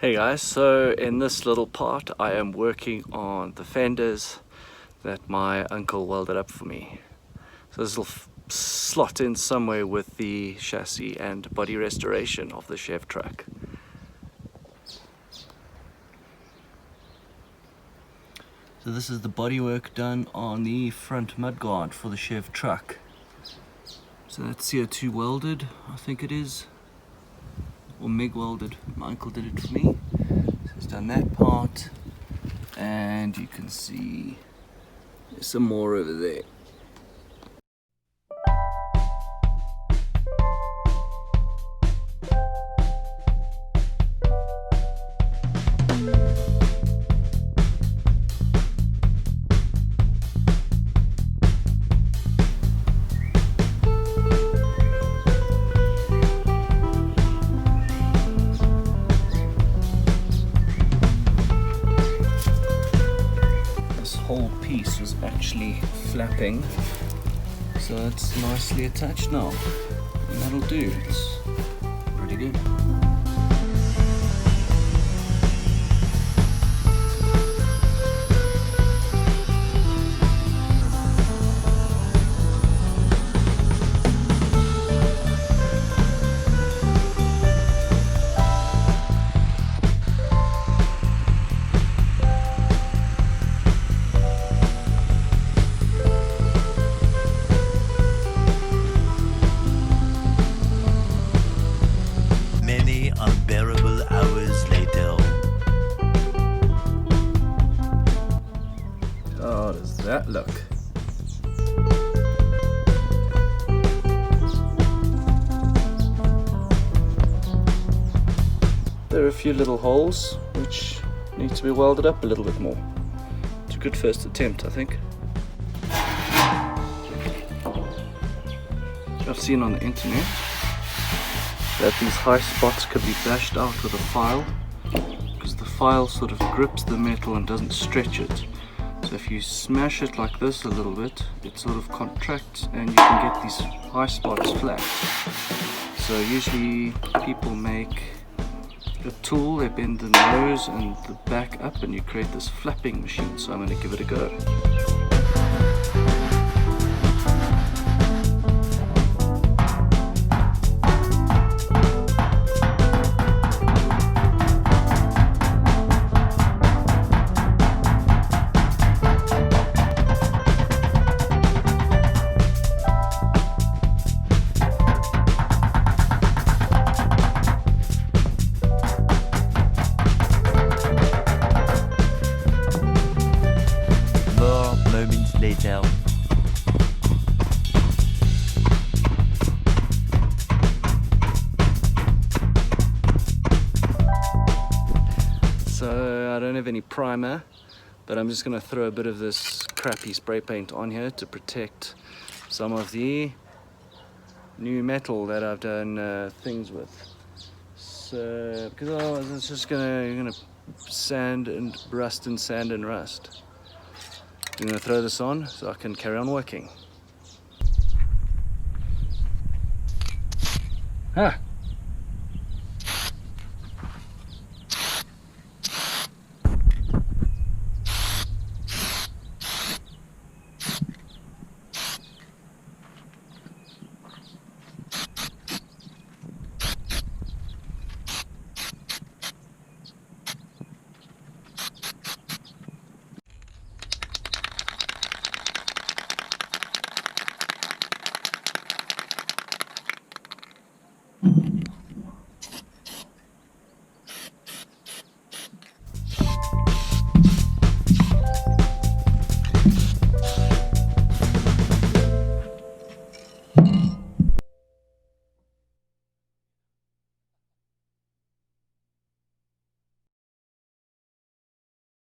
Hey guys, so in this little part I am working on the fenders that my uncle welded up for me. So this will slot in somewhere with the chassis and body restoration of the Chevy truck. So this is the bodywork done on the front mudguard for the Chevy truck. So that's CO2 welded, I think it is, or MIG welded. My uncle did it for me. So he's done that part, and you can see there's some more over there. Whole piece was actually flapping, so it's nicely attached now, and that'll do. It's pretty good. Unbearable hours later. How does that look? There are a few little holes which need to be welded up a little bit more. It's a good first attempt, I think. I've seen on the internet that these high spots could be bashed out with a file, because the file sort of grips the metal and doesn't stretch it. So if you smash it like this a little bit, it sort of contracts and you can get these high spots flat. So usually people make a tool, they bend the nose and the back up and you create this flapping machine. So I'm going to give it a go. Moments later. So I don't have any primer, but I'm just going to throw a bit of this crappy spray paint on here to protect some of the new metal that I've done things with. So because otherwise it's just gonna sand and rust and sand and rust. I'm going to throw this on so I can carry on working. Ah!